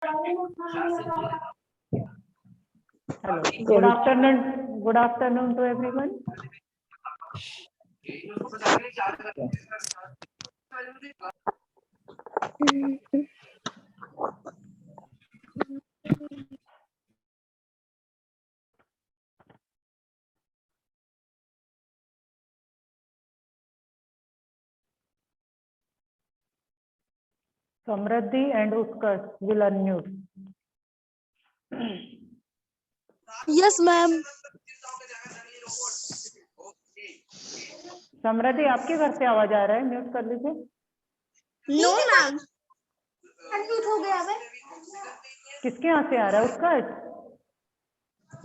Hello. Good afternoon. Good afternoon to everyone. Samriddhi and Utkarsh will unmute. Yes, ma'am. समृद्धि आपके घर से आवाज आ रहा है, म्यूट कर लीजिए। No, ma'am. अनम्यूट हो गया है। किसके यहाँ से आ रहा है? उत्कर्ष?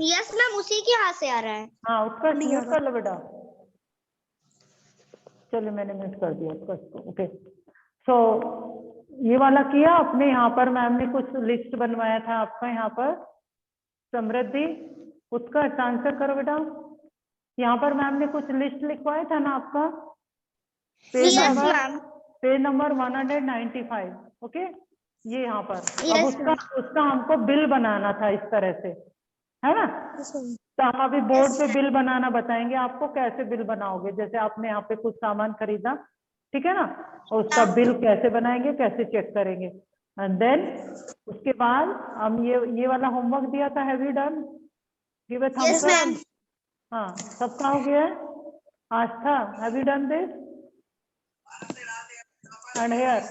Yes, ma'am. उसी के हाथ से आ रहा है। हाँ, उत्कर्ष म्यूट कर लो बेटा। चलो मैंने म्यूट कर दिया उत्कर्ष को। ओके, सो ये वाला किया आपने। यहाँ पर मैम ने कुछ लिस्ट बनवाया था आपका। यहाँ पर समृद्धि, उत्कर्ष आंसर करो बेटा। यहाँ पर मैम ने कुछ लिस्ट लिखवाया था ना आपका, पेज नंबर 195। ओके, ये यहाँ पर अब उसका हमको बिल बनाना था इस तरह से, है ना। तो हम अभी बोर्ड पे बिल बनाना बताएंगे आपको, कैसे बिल बनाओगे। जैसे आपने यहाँ पे कुछ सामान खरीदा, ठीक है ना, और उसका बिल कैसे बनाएंगे, कैसे चेक करेंगे। एंड देन उसके बाद हम ये वाला होमवर्क दिया था, have you done? Give a thumbs up. हाँ, सबका हो गया है। Aastha, have you done this? And here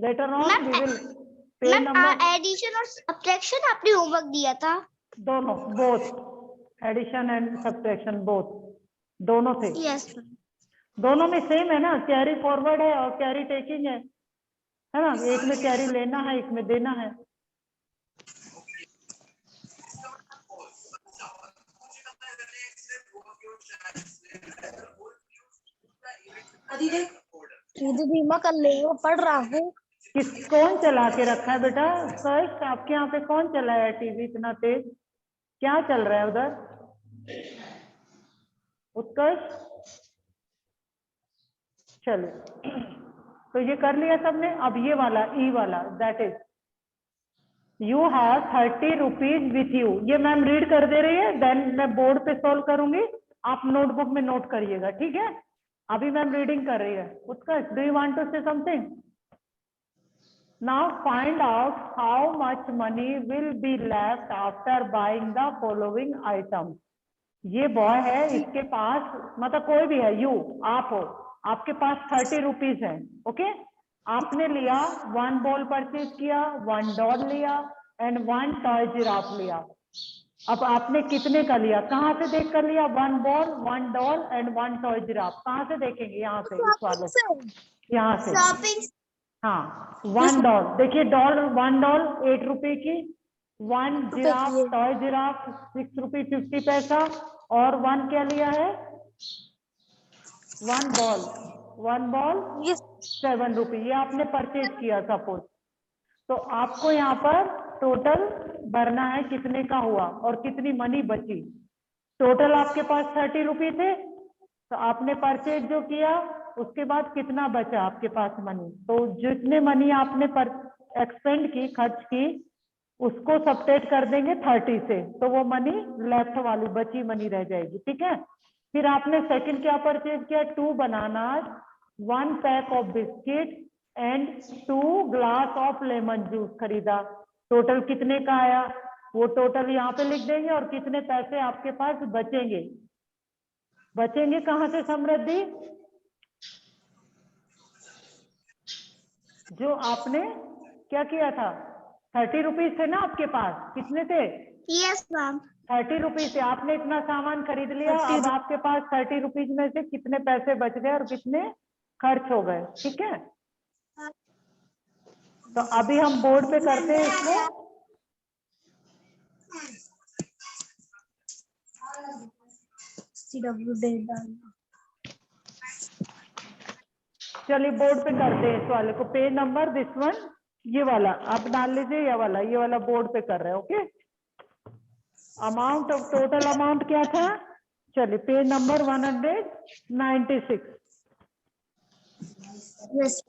later on we will pay number. Addition और सब्ट्रैक्शन आपने होमवर्क दिया था। दोनों, both addition and subtraction, both दोनों थे। यस, दोनों में सेम है ना, कैरी फॉरवर्ड है और कैरी टेकिंग है ना। एक में कैरी लेना है, एक में देना है। बीमा कर ले, वो पढ़ रहा हूँ। कौन चला के रखा है बेटा? फर्स्ट आपके यहाँ पे कौन चलाया है टीवी इतना तेज? क्या चल रहा है उधर? उत्कर्ष, चलो तो ये कर लिया सबने। अब ये वाला ई वाला, that is you have 30 rupees with you. ये मैम रीड कर दे रही है, देन मैं बोर्ड पे सॉल्व करूंगी, आप नोटबुक में नोट करिएगा, ठीक है। अभी मैम रीडिंग कर रही है। Utkarsh, do you want to say something? Now find out how much money will be left after buying the following items. ये बॉय है, इसके पास मतलब कोई भी है, यू आप हो, आपके पास 30 रुपीज है। ओके, आपने लिया 1 बॉल परचेज किया, 1 डॉल लिया एंड 1 टॉय जिराफ लिया। अब आपने कितने का लिया, कहाँ से देख कर लिया? 1 ball, 1 doll and 1 toy giraffe. कहाँ से देखेंगे? यहाँ से, इस वाले से, यहाँ से। हाँ, 1 डॉल देखिए, डॉल 1 डॉल 8 रुपए की, 1 जिराफ टॉय जिराफ 6 रुपये 50 पैसा, और 1 क्या लिया है? 1 बॉल 7 रुपये। ये आपने परचेज किया सपोज। तो आपको यहाँ पर टोटल भरना है कितने का हुआ और कितनी मनी बची। टोटल आपके पास 30 रुपये थे, तो आपने परचेज जो किया उसके बाद कितना बचा आपके पास मनी। तो जितने मनी आपने एक्सपेंड की, खर्च की, उसको सब्ट्रैक्ट कर देंगे 30 से, तो वो मनी लेफ्ट वाली बची मनी रह जाएगी, ठीक है। फिर आपने सेकंड क्या परचेज किया? 2 bananas, 1 pack of biscuit and 2 glass of lemon juice खरीदा। टोटल कितने का आया वो टोटल यहाँ पे लिख देंगे, और कितने पैसे आपके पास बचेंगे। बचेंगे कहाँ से समृद्धि? जो आपने क्या किया था, 30 रुपीज थे ना आपके पास, कितने थे? यस मैम, 30 रुपीज से आपने इतना सामान खरीद लिया। अब आपके पास 30 रुपीज में से कितने पैसे बच गए और कितने खर्च हो गए, ठीक है। तो अभी हम बोर्ड पे करते हैं इसको। चलिए बोर्ड पे करते हैं इस वाले को। पेज नंबर दिस वन, ये वाला आप डाल लीजिए, ये वाला बोर्ड पे कर रहे हैं। Okay, amount of total amount क्या था? चलिए page number 196। Yes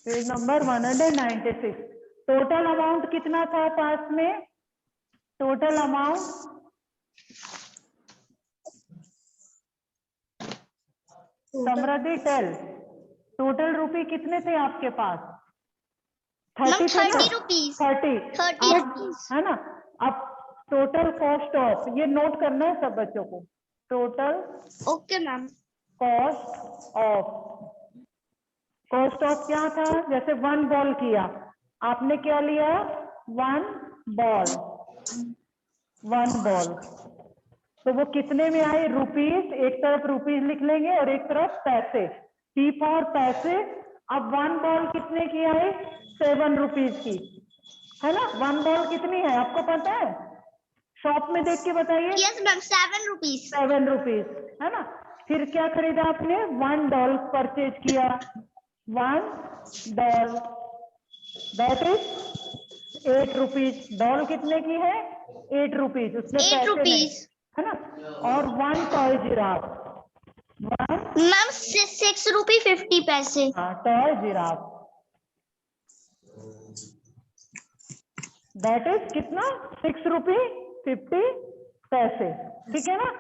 page number 196। Total amount कितना था पास में? टोटल अमाउंट समृद्धि टेल, टोटल रुपये कितने थे आपके पास? 30 थे ना? 30 rupees. 30 30 अब rupees. है ना। अब टोटल कॉस्ट ऑफ, ये नोट करना है सब बच्चों को। Total Okay, ma'am. Cost of, cost of क्या था? जैसे 1 बॉल किया, आपने क्या लिया? 1 बॉल, 1 बॉल, तो वो कितने में आए? रुपीज, एक तरफ रुपीज लिख लेंगे और एक तरफ पैसे, P फॉर पैसे। अब 1 बॉल कितने की आई? 7 रुपीज की, है ना। 1 बॉल कितनी है आपको पता है? शॉप में देख के बताइए। Yes, ma'am. 7 rupees. 7 रुपीज, है ना। फिर क्या खरीदा आपने? 1 डॉल परचेज किया, 1 doll, that is 8 rupees. Doll कितने की है? 8 रुपीज, उसमें 8 पैसे नहीं, rupees. है ना। और 1 toy giraffe, 1 Ma'am, 6 rupee 50 paise. Toy giraffe, that is कितना? 6 रुपी 50 पैसे, ठीक है ना।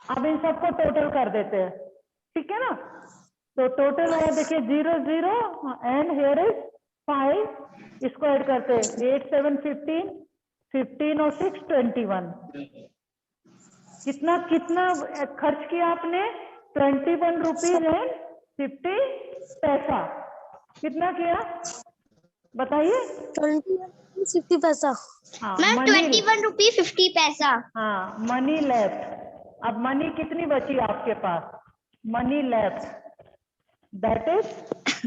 अब इन सबको टोटल कर देते हैं, ठीक है ना। तो टोटल हुआ देखिए 0 0 एंड हियर इज 5, इसको ऐड करते हैं 8 7 15, 15 और 6 21। कितना कितना खर्च किया आपने? 21 रुपीज एंड 50 पैसा। कितना किया बताइए? 50 पैसा। हाँ, Ma'am, मनी, 21 rupee 50 paisa. हाँ मनी लेफ्ट। अब मनी कितनी बची आपके पास? मनी लेफ्ट, दैट इज,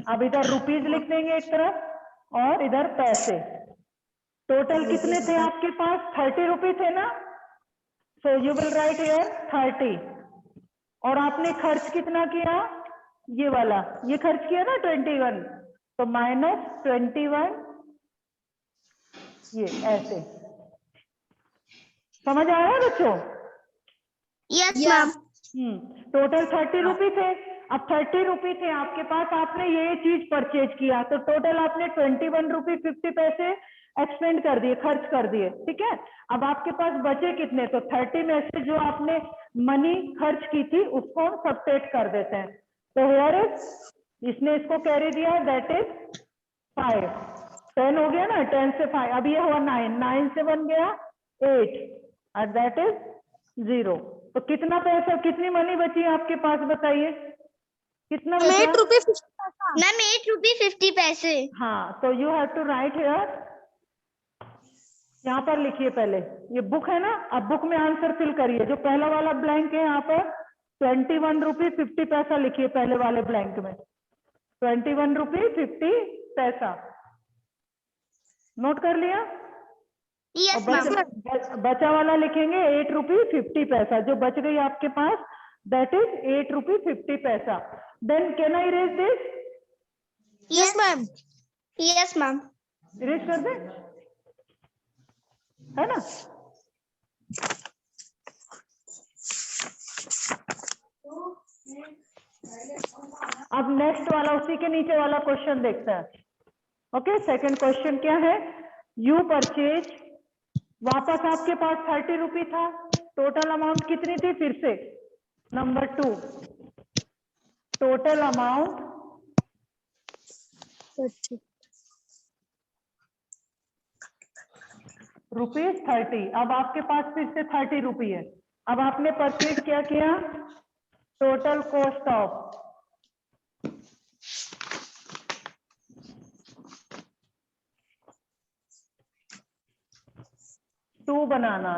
अब इधर रुपीज लिख देंगे एक तरफ और इधर पैसे। टोटल कितने थे आपके पास? 30 रुपीज थे ना, so you will write here 30। और आपने खर्च कितना किया? ये वाला, ये खर्च किया ना 21, तो माइनस 21, ये ऐसे। समझ आया है बच्चों? Yes, Yeah. ma'am. टोटल 30 रुपी थे। अब 30 रुपी थे आपके पास, आपने ये चीज परचेज किया, तो टोटल आपने 21 रुपी 50 पैसे एक्सपेंड कर दिए, खर्च कर दिए, ठीक है। अब आपके पास बचे कितने? तो 30 में से जो आपने मनी खर्च की थी उसको हम सबट्रैक्ट कर देते हैं। तो हियर इज, इसने इसको कैरी दिया, दैट इज 5। 10 हो गया ना, 10 से 5, अब ये हुआ 9, 9 से बन गया 8 और दैट इज 0। तो कितना पैसा, कितनी मनी बची आपके पास बताइए? कितना बचा? 8 रुपये 50 पैसा। Ma'am, 8 rupee 50 paise. हाँ, तो you have to write here, यहाँ पर लिखिए पहले, ये बुक है ना, अब बुक में आंसर फिल करिए। जो पहला वाला ब्लैंक है यहाँ पर 21 रुपी 50 पैसा लिखिए, पहले वाले ब्लैंक में 21 रुपी 50 पैसा। नोट कर लिया? Yes, और ma'am. बचा वाला लिखेंगे 8 रुपी 50 पैसा, जो बच गई आपके पास, दैट इज 8 रुपी 50 पैसा। Then can I erase this? Yes, ma'am. Yes, ma'am. Erase कर दे, है ना। अब नेक्स्ट वाला, उसी के नीचे वाला क्वेश्चन देखते हैं। ओके, सेकंड क्वेश्चन क्या है? यू परचेज, वापस आपके पास 30 रुपी था, टोटल अमाउंट कितनी थी? फिर से नंबर 2, टोटल अमाउंट ₹30। अब आपके पास फिर से 30 रुपी है। अब आपने परचेज क्या किया? टोटल कॉस्ट ऑफ, टू बनाना,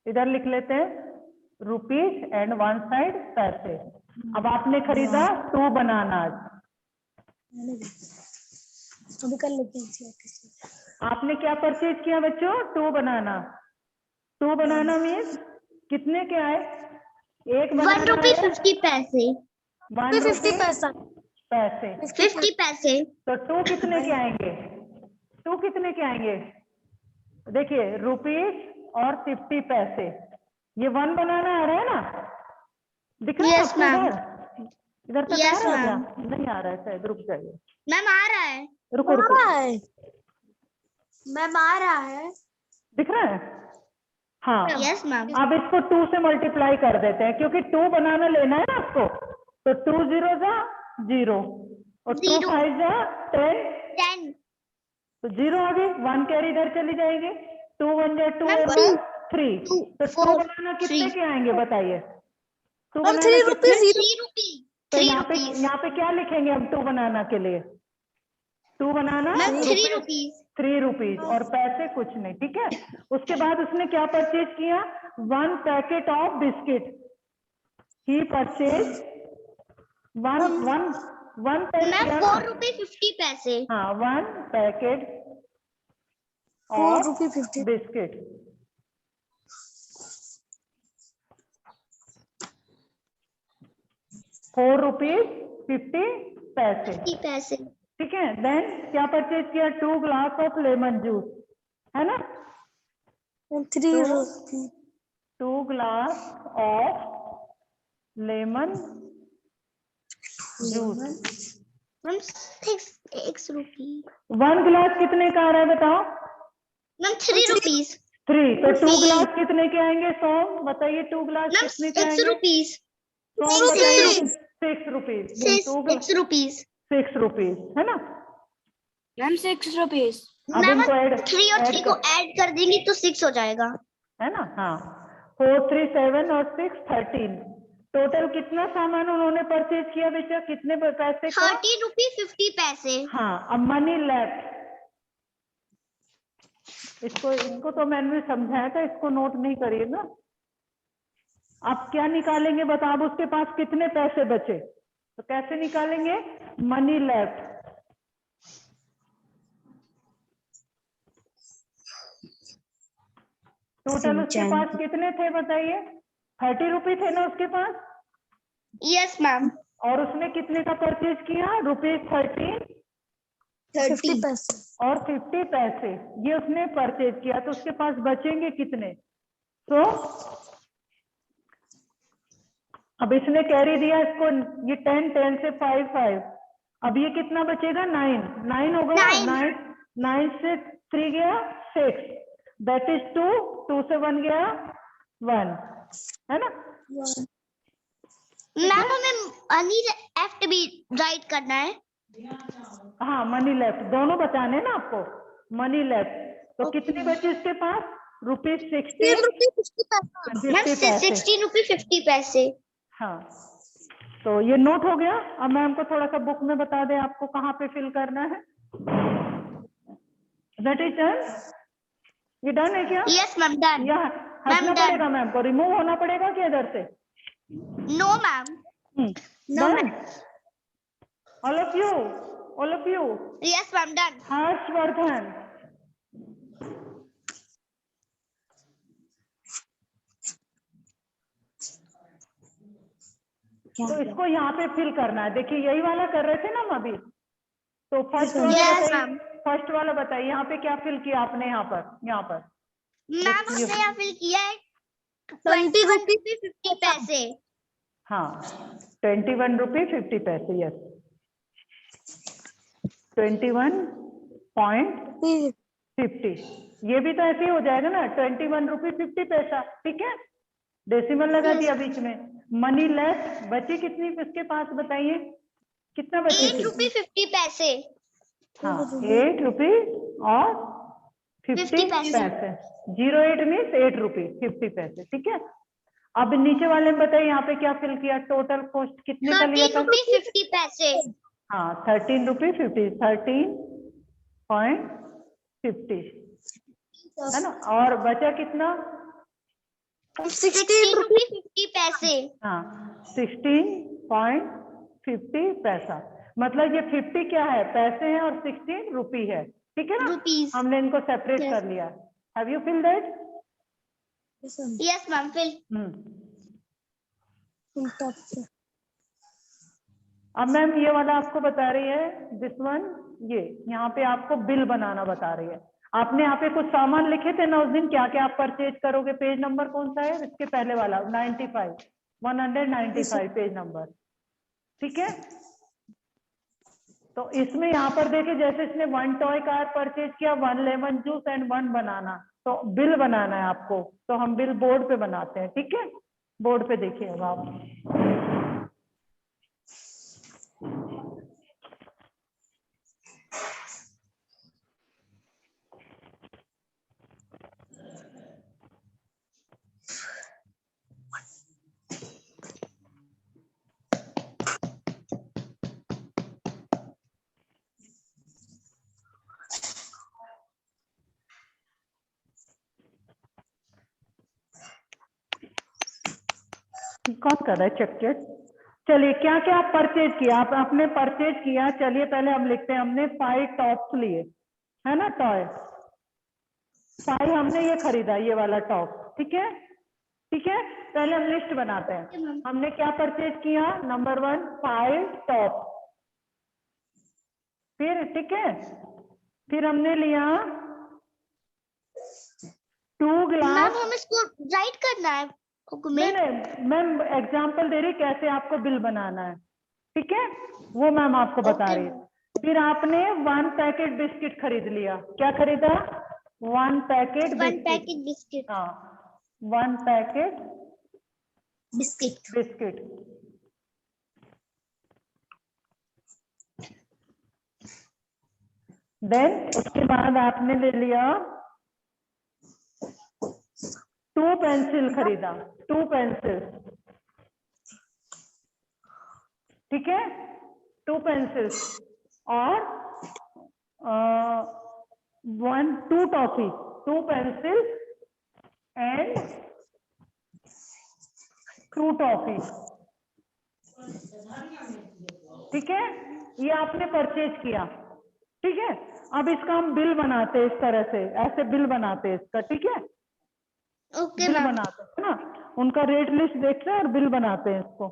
इधर लिख लेते हैं रुपीज एंड वन साइड पैसे। अब आपने खरीदा 2 बनाना, अभी कर लेते हैं। आपने क्या परचेज किया बच्चों? 2 बनाना। 2 बनाना मीन्स कितने के आए? एक 1 बनाना rupee है 50 paise. 1 50 रुपी पैसा। पैसे, 50 paise. तो 2 कितने के आएंगे? 2 कितने के आएंगे? देखिए रुपीज और 50 पैसे, ये 1 बनाना आ रहा है ना, दिख रहा है Yes, आपको? ma'am. इधर तक आ Yes, रहा है क्या? ma'am. नहीं आ रहा है शायद, रुक जाइए। मैम आ रहा है। रुको रुको, मैम आ रहा है। दिख रहा है? हाँ, यस मैम। अब इसको 2 से मल्टीप्लाई कर देते हैं क्योंकि 2 बनाना लेना है ना आपको। तो 2 0 जा 0 और 2 0 5 जा 10, 10 तो 0 आ गई, 1 कैरी इधर चली जाएगी, 2 1 जा 2 मैम, और 2 3, 2 तो 2 4 बनाना कितने 3 के आएंगे बताइए? 2 मैम बनाना 3 कितने? रुपीज। 3 रुपीज। तो 3 यहाँ रुपीज पे क्या लिखेंगे हम 2 बनाना के लिए? 2 बनाना मैम, 3 रुपीज, रुपीज। 3 रुपीज और पैसे कुछ नहीं, ठीक है। उसके बाद उसने क्या परचेज किया? 1 packet of biscuit, he purchase 1 pack ma'am, किया 4 ना? रुपए 50 पैसे। हाँ, 1 पैकेट 4 ऑफ रुपी 50। बिस्किट, ₹4.50 50 पैसे। ठीक है। देन क्या परचेज किया? 2 ग्लास ऑफ लेमन जूस, है ना? 3 तो रुपी। 2 glass of lemon juice. Ma'am 6 रुपी। 1 गिलास कितने का आ रहा है बताओ? Ma'am 3 rupees. 3, तो 2 रुपीज। गिलास कितने के आएंगे? 100, बताइए 2 गिलास मैम कितने के 6 आएंगे? रुपीज। 100 6 बताइए। रुपीज। 6 rupees, 6 rupees. 6 रुपीज, है ना? Ma'am 6 rupees. अब मैम इनको ऐड 3 और 3 को ऐड कर देंगे तो 6 हो जाएगा। है ना? हाँ, 4 3 7 और 6 13, टोटल कितना सामान उन्होंने परचेज किया बेटा? कितने पैसे का? 30 रुपी 50 पैसे। हाँ, अब मनी लेफ्ट, इसको इनको तो मैंने समझाया था, इसको नोट नहीं करिएगा। आप क्या निकालेंगे बताओ? अब उसके पास कितने पैसे बचे, तो कैसे निकालेंगे? मनी लेफ्ट, टोटल उसके पास कितने थे बताइए? 30 रुपी थे ना उसके पास, यस मैम। और उसने कितने का परचेज किया? ₹13 50 पैसे। और 50 पैसे, ये उसने परचेज किया, तो उसके पास बचेंगे कितने? तो अब इसने कैरी दिया इसको, ये 10 10 से 5 5, अब ये कितना बचेगा? 9 9 होगा ना? 9 9 से 3 गया 6, दैट इज 2, 2 से 1 गया 1, है ना? मैम हमें मनी लेफ्ट भी राइट करना है। हाँ, मनी लेफ्ट दोनों बचाने ना आपको, मनी लेफ्ट। तो कितने बचे इसके पास? ₹16 मैम 50 पैसे। 16 रुपी 50 पैसे। हाँ, तो ये नोट हो गया। अब मैम को थोड़ा सा बुक में बता दें आपको कहाँ पे फिल करना है। दैट इज डन, ये डन है क्या? Yes ma'am, done. यहाँ मैम हटना डन। पड़ेगा मैम को, रिमूव होना पड़ेगा क्या इधर से? No ma'am. No done, ma'am. All of you. Yes ma'am, done. Harshvardhan, तो इसको यहाँ पे फिल करना है। देखिए यही वाला कर रहे थे ना हम अभी, तो फर्स्ट वाला Yes, बताइए, ma'am. फर्स्ट वाला बताइए, यहाँ पे क्या फिल किया आपने? यहाँ पर मैम हमने यहाँ फिल किया है 20 रुपी 50 पैसे। हाँ, ₹21.50, यस, 21.50, ये भी तो ऐसे ही हो जाएगा ना, ₹21.50, ठीक है। डेसिमल लगा दिया बीच में। मनी लेफ्ट बची कितनी इसके पास बताइए? कितना बची 8 थी? रुपी 50 पैसे। हाँ, 8 रुपी और 50 50 पैसे। पैसे। 08 मीन्स 8 रुपी 50 पैसे, ठीक है। अब नीचे वाले में बताइए यहाँ पे क्या फिल किया? टोटल कॉस्ट कितने का लिया 13 था? रुपी 50 पैसे। हाँ, 13.50 है ना। और बचा कितना? 16 रुपी 50 पैसे। हाँ, 16.50 पैसा, मतलब ये 50 क्या है? पैसे हैं, और 16 रुपी है, ठीक है ना। रुपीस। हमने इनको सेपरेट Yes. कर लिया। Have you fill that? Yes ma'am, fill. अब मैम ये वाला आपको बता रही है, दिस वन, ये यहाँ पे आपको बिल बनाना बता रही है। आपने यहाँ पे कुछ सामान लिखे थे ना उस दिन, क्या क्या आप परचेज करोगे? पेज नंबर कौन सा है? इसके पहले वाला 195 पेज नंबर, ठीक है। तो इसमें यहाँ पर देखिए जैसे इसने 1 टॉय कार परचेज किया, 1 लेमन जूस एंड 1 बनाना, तो बिल बनाना है आपको, तो हम बिल बोर्ड पे बनाते हैं, ठीक है। बोर्ड पे देखिएगा आप। कौन कर रहा है चेक चेक? चलिए क्या क्या परचेज किया आपने परचेज किया। चलिए पहले हम लिखते हैं, हमने 5 टॉप्स लिए, है ना, टॉय 5 हमने ये खरीदा, ये वाला टॉप, ठीक है। ठीक है, पहले हम लिस्ट बनाते हैं। हमने क्या परचेज किया, नंबर 1 5 टॉप, फिर ठीक है, फिर हमने लिया 2 मैम ग्लास। हमें इसको राइट करना है नहीं नहीं मैम एग्जाम्पल दे रही कैसे आपको बिल बनाना है, ठीक है, वो मैम आपको बता रही है। फिर आपने 1 पैकेट बिस्किट खरीद लिया, क्या खरीदा, 1 पैकेट 1 बिस्किट, पैकेट बिस्किट हाँ 1 पैकेट बिस्किट बिस्किट। देन उसके बाद आपने ले लिया 2 पेंसिल खरीदा, 2 पेंसिल, ठीक है, 2 पेंसिल और 2 टॉफी, 2 पेंसिल एंड 2 टॉफी, ठीक है, ये आपने परचेज किया, ठीक है। अब इसका हम बिल बनाते हैं इस तरह से, ऐसे बिल बनाते हैं इसका, ठीक है, ओके बिल मैम बनाते हैं ना, उनका रेट लिस्ट देखते हैं और बिल बनाते हैं इसको।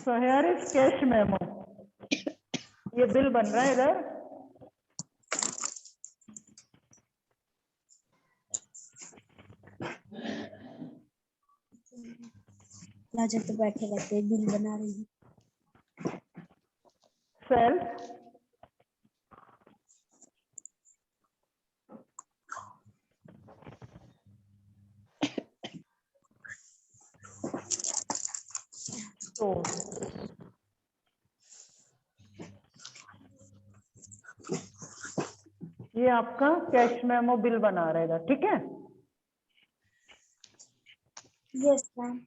So here is cash memo, ये बिल बन रहा है इधर। राजा तो बैठे रहते हैं, बिल बना रही है। सेल तो ये आपका कैश मेमो बिल बना रहेगा, ठीक है। Yes ma'am.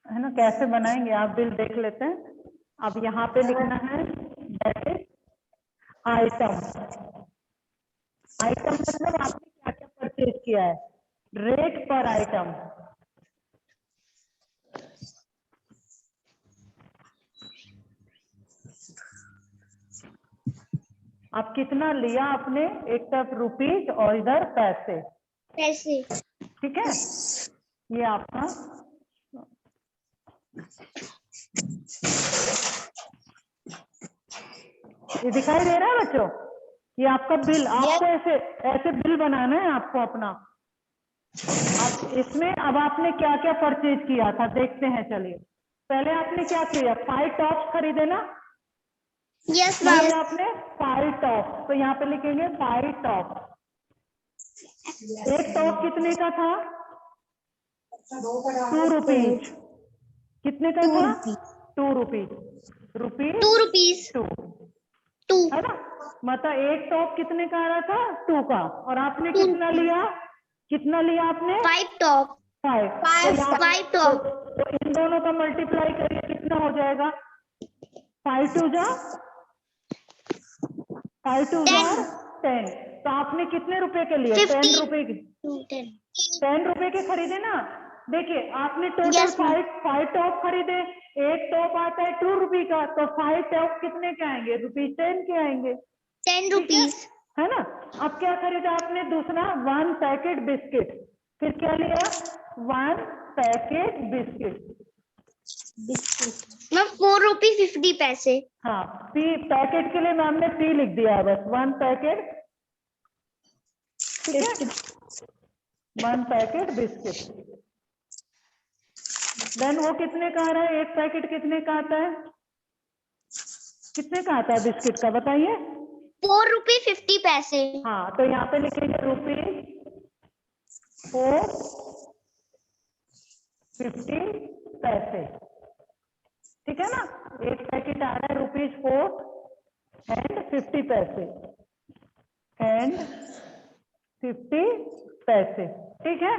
है ना, कैसे बनाएंगे आप बिल देख लेते हैं। अब यहाँ पे लिखना है दैट इज आइटम, आइटम मतलब आपने क्या क्या परचेज किया है, रेट पर आइटम, आप कितना लिया आपने, एक तरफ रुपीज और इधर पैसे, पैसे ठीक है। ये आपका ये दिखाई दे रहा है बच्चों, ये आपका बिल, आपको ऐसे ऐसे बिल बनाना है आपको अपना। अब इसमें अब आपने क्या क्या परचेज किया था देखते हैं, चलिए पहले आपने क्या किया, 5 टॉप्स खरीदे ना, यस क्या मैम लिया आपने 5 टॉप, तो यहाँ पे लिखेंगे 5 टॉप। एक टॉप कितने का था, 2 रुपीज, कितने का था, 2 रुपीज, 2 रुपीज रुपीज 2, 2 है ना, मतलब एक टॉप कितने का आ रहा था, 2 का, और आपने 2 कितना लिया, कितना लिया आपने, 5 टॉप 5 टॉप तो इन दोनों का मल्टीप्लाई करिए, कितना हो जाएगा, 5 टू जा 10, तो आपने कितने रुपए के लिए, 10 रुपए के, 10 रुपए के खरीदे ना। देखिए आपने टोटल Yes, ma'am. 5 टॉप खरीदे, एक टॉप आता है 2 रुपए का, तो 5 टॉप कितने के आएंगे, ₹10 के आएंगे, 10 रुपीज है ना। अब क्या खरीदा आपने दूसरा, 1 पैकेट बिस्किट, फिर क्या लिया, 1 पैकेट बिस्किट, मैम 4 रुपी 50 पैसे हाँ पी पैकेट के लिए मैम ने पी लिख दिया, बस 1 पैकेट, ठीक है, 1 पैकेट बिस्किट, देन वो कितने का आ रहा है? एक पैकेट कितने का आता है? कितने का आता है बिस्किट का, बताइए। 4 रुपये 50 पैसे। हाँ, तो यहाँ पे लिखेंगे ₹4.50। ठीक है ना? एक पैकेट आ रहा है ₹4.50 एंड 50 पैसे। ठीक है,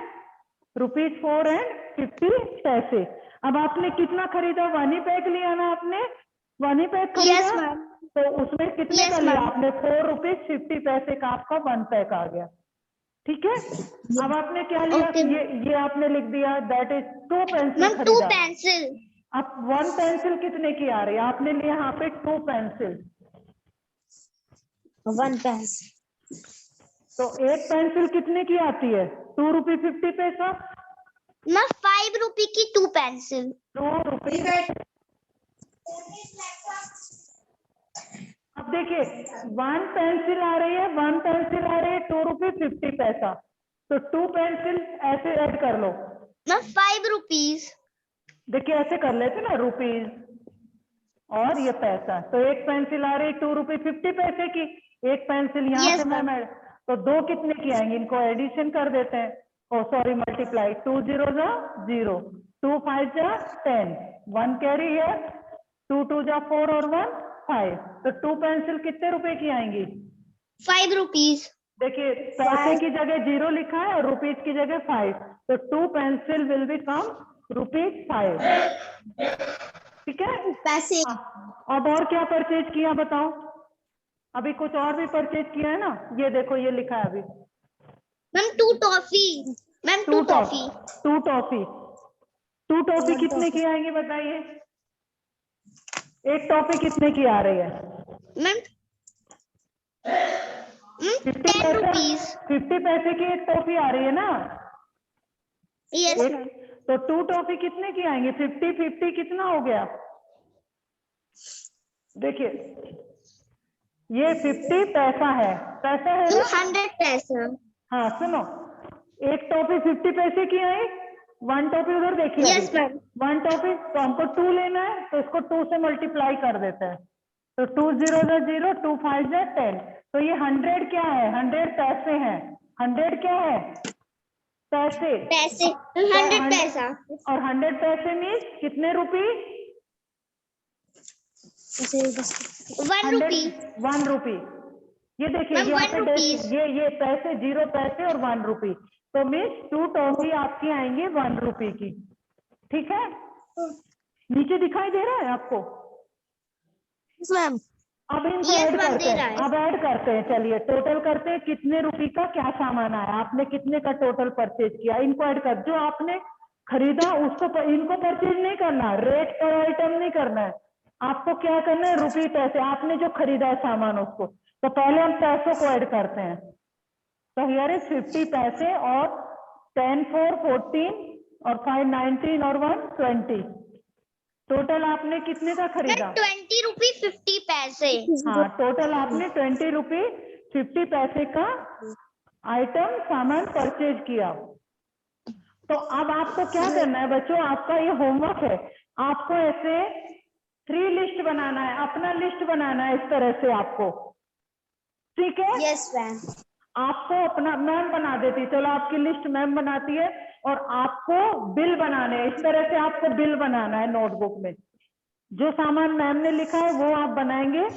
₹4.50। अब आपने कितना खरीदा? 1 ही पैक लिया ना आपने? 1 ही पैक खरीदा। Yes ma'am. तो उसमें कितने Yes, का लिया ma'am. आपने? ₹4.50 का आपका 1 पैक आ गया। ठीक है, अब आपने क्या लिया? Okay. ये आपने लिख दिया, दैट इज 2 पेंसिल मैम 2 खरीदा। पेंसिल। अब 1 पेंसिल कितने की आ रही है? आपने लिया यहाँ पे 2 पेंसिल, 1 पेंसिल। तो एक पेंसिल कितने की आती है? ₹2.50। मैम 5 रुपए की 2 पेंसिल। ₹2। अब देखिए 1 पेंसिल आ रही है, 1 पेंसिल आ रही है ₹2.50। तो 2 पेंसिल ऐसे ऐड कर लो। Ma'am 5 rupees. देखिए ऐसे कर लेते ना, रुपीज और ये पैसा। तो एक पेंसिल आ रही ₹2.50 की, एक पेंसिल यहाँ Yes, से मैम ma'am. ऐड, तो 2 कितने की आएंगे? इनको एडिशन कर देते हैं। ओ सॉरी, मल्टीप्लाई। 2 0 जा 0, 2 5 जा 10, 1 कैरी है, 2 2 जा 4 और 1 5। तो 2 पेंसिल कितने रुपए की आएंगी? 5 रुपीज। देखिए पैसे की जगह 0 लिखा है और रुपीज की जगह 5, तो 2 पेंसिल विल बी कम ₹5। ठीक है, पैसे। अब और क्या परचेज किया बताओ? अभी कुछ और भी परचेज किया है ना? ये देखो, ये लिखा है अभी ma'am 2 toffee. Ma'am 2 toffee. 2 toffee. 2 toffee One कितने की toffee. आएंगी बताइए? एक टॉफी कितने की आ रही है? मैम 50 10 पैसे। रुपीज। 50 पैसे की एक टॉफी आ रही है ना? यस एक, मैम। तो 2 टॉफी कितने की आएंगी? 50 50 कितना हो गया? देखिए ये 50 पैसा है, पैसा है ना? 200 पैसा। हाँ सुनो, एक टॉफी 50 पैसे की आई, 1 टॉफी उधर देखिए। Yes, ma'am. 1 टॉफी, तो हमको 2 लेना है, तो इसको 2 से मल्टीप्लाई कर देते हैं। तो 2 0 जा 0, 2 5 जा 10। तो ये 100 क्या है? 100 पैसे हैं। 100 क्या है? पैसे। पैसे। 100 पैसा। और 100 पैसे मीन्स कितने रुपी? 1 रुपी। 1 रुपी। ये देखिए, Ma'am, ये 1 rupees. ये पैसे, 0 पैसे और 1 रुपी, तो मीन्स 2 टॉफी आपकी आएंगी 1 रुपी की। ठीक है, नीचे दिखाई दे रहा है आपको? मैम। अब इनको Yes, ऐड ma'am, करते दे हैं। रहा है। अब ऐड करते हैं, चलिए टोटल करते हैं, कितने रुपी का क्या सामान आया, आपने कितने का टोटल परचेज किया, इनको ऐड कर। जो आपने खरीदा उसको इनको परचेज नहीं करना, रेट पर आइटम नहीं करना है, आपको क्या करना है? रुपी पैसे, आपने जो खरीदा है सामान उसको। तो पहले हम पैसों को ऐड करते हैं। तो हियर इज 50 पैसे और 10 4 14 और 5 19 और 1 20। टोटल आपने कितने का खरीदा? 20 रुपी 50 पैसे। हाँ, टोटल आपने 20 रुपी 50 पैसे का आइटम सामान परचेज किया। तो अब आपको क्या करना है बच्चों? आपका ये होमवर्क है, आपको ऐसे 3 लिस्ट बनाना है, अपना लिस्ट बनाना है इस तरह से आपको। ठीक है, यस मैम। आपको अपना, मैम बना देती, चलो आपकी लिस्ट मैम बनाती है, और आपको बिल बनाने हैं। इस तरह से आपको बिल बनाना है नोटबुक में। जो सामान मैम ने लिखा है वो आप बनाएंगे।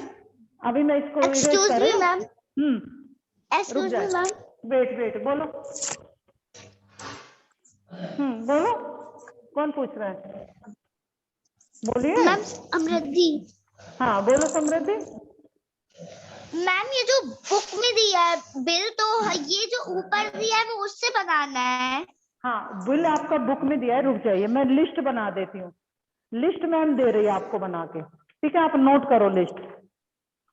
अभी मैं इसको Excuse me, ma'am. रुक Excuse जाए, me, ma'am. वेट बोलो। बोलो, कौन पूछ रहा है? बोलिए। मैम समृद्धि। हाँ बोलो समृद्धि। मैम ये जो बुक में दिया है बिल, तो ये जो ऊपर दिया है वो उससे बनाना है। हाँ, बिल आपका बुक में दिया है, रुक जाइए मैं लिस्ट बना देती हूँ। लिस्ट मैम दे रही है आपको बना के, ठीक है? आप नोट करो लिस्ट,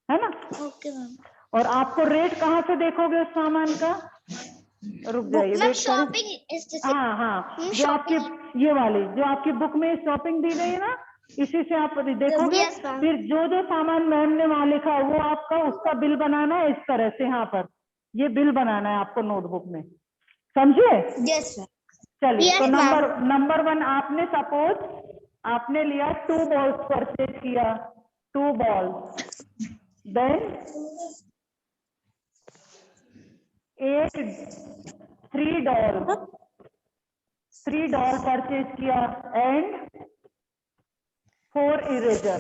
है ना? Okay ma'am. और आपको रेट कहाँ से देखोगे उस सामान का? रुक जाइए, मैम वेट करें। शॉपिंग। हाँ, जो आपकी ये वाली जो आपकी बुक में शॉपिंग दी गई है ना, इसी से आप देखोगे। Yes, ma'am. फिर जो सामान मैम ने वहां लिखा है वो आपका, उसका बिल बनाना है इस तरह से। यहाँ पर ये बिल बनाना है आपको नोटबुक में, समझे? Yes ma'am. चलिए Yes, तो ma'am. नंबर 1 आपने सपोज आपने लिया 2 बॉल्स परचेज किया, 2 बॉल्स, देन एक 3 डॉल परचेज किया एंड 4 इरेजर।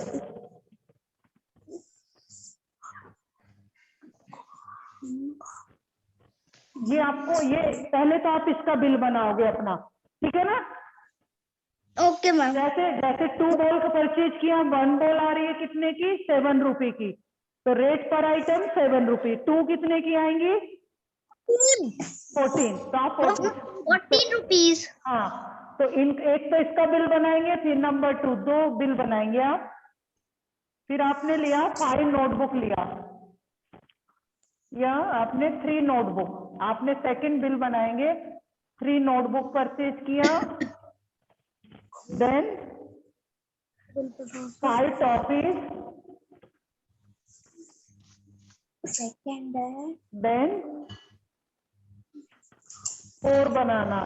ये आपको ये पहले तो आप इसका बिल बनाओगे अपना, ठीक है ना। Okay ma'am. जैसे 2 बॉल का परचेज किया, 1 बॉल आ रही है कितने की, 7 रुपए की, तो रेट पर आइटम 7 रुपए, 2 कितने की आएंगी 14, तो आप 14 रुपीज। हाँ, तो एक तो इसका बिल बनाएंगे, फिर नंबर 2 2 बिल बनाएंगे आप। फिर आपने लिया 5 नोटबुक लिया, या आपने 3 नोटबुक, आपने सेकंड बिल बनाएंगे, 3 नोटबुक परचेज किया, देन 5 टॉफीज, सेकंड है देन 4 बनाना।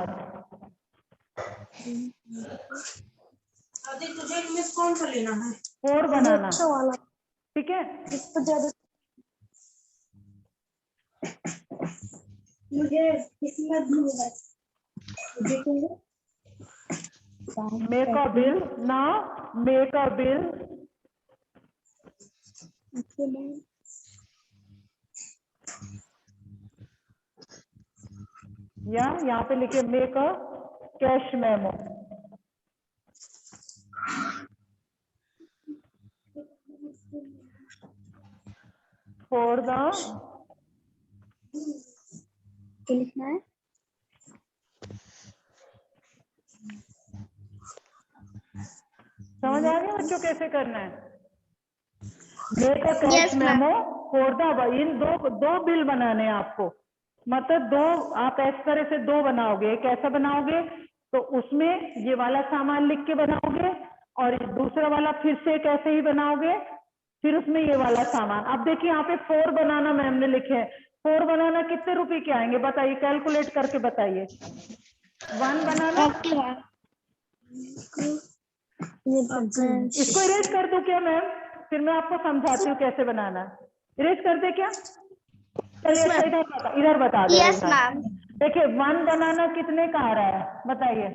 तुझे इनमें कौन सा लेना है? 4 बनाना, अच्छा वाला ठीक है। इसको ज्यादा मुझे इसमें ब्लू है देखेंगे मेक अ बिल ना, मेक अ बिल, या यहाँ पे लिखे make a cash memo. For the क्या लिखना है? समझ आ गया बच्चों कैसे करना है। Make a cash Yes, ma'am. Memo for the, इन दो बिल बनाने हैं आपको, मतलब 2 आप इस तरह से 2 बनाओगे। कैसा बनाओगे, तो उसमें ये वाला सामान लिख के बनाओगे, और दूसरा वाला फिर से कैसे ही बनाओगे, फिर उसमें ये वाला सामान। अब देखिए यहाँ पे 4 बनाना मैम ने लिखे हैं, 4 बनाना कितने रुपए के आएंगे बताइए, कैलकुलेट करके बताइए। 1 बनाना, ओके मैम। इसको इरेज कर दूं क्या मैम, फिर मैं आपको समझाती हूँ कैसे बनाना है। इरेज कर दे क्या, चलिए अच्छा इधर बता दे यस मैम। देखिए 1 बनाना कितने का आ रहा है बताइए।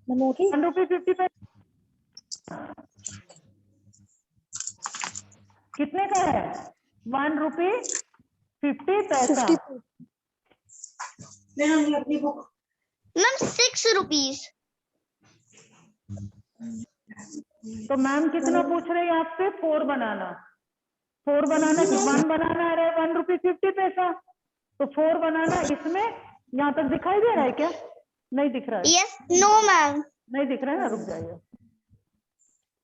₹1.50 कितने का है, ₹1.50। अपनी बुक मैम 6 रुपीज। तो मैम कितना पूछ रही है आपसे, 4 बनाना, 4 बनाना, 1 बनाना आ रहा है ₹1.50, तो 4 बनाना, इसमें यहाँ तक दिखाई दे रहा है क्या, नहीं दिख रहा है, यस नो मैम। नहीं दिख रहा है ना, रुक जाइए,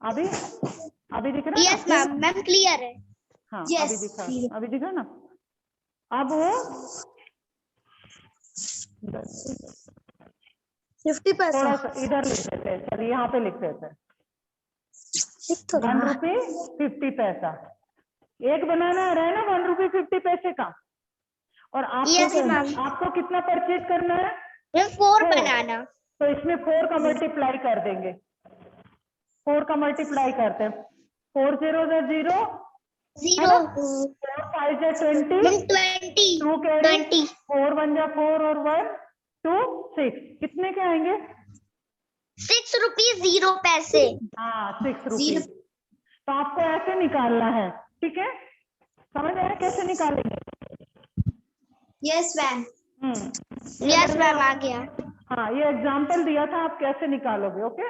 अभी दिख रहा है यस ना, मैम, मैम क्लियर है। हाँ Yes. अभी दिखा ना। अब वो 50 पैसा थोड़ा सा इधर लिख देते हैं, चलिए यहाँ पे लिख देते हैं, ₹1.50। एक बनाना आ रहा है ना ₹1.50 का, और Yes, ma'am. आपको कितना परचेज करना है, मैम 4 4। बनाना। तो इसमें 4 का मल्टीप्लाई कर देंगे, 4 का मल्टीप्लाई करते हैं, 4 0 0, 0 4 5 20, मैम 20 2 कैरी, 20 4 1 4 और 1 2 6, कितने के आएंगे, 6 रुपीज 0 पैसे। हाँ 6 रुपीज। तो आपको ऐसे निकालना है, ठीक है, समझ आया कैसे निकालेंगे। यस मैम यस मैम आ गया। हाँ ये एग्जाम्पल दिया था, आप कैसे निकालोगे, ओके।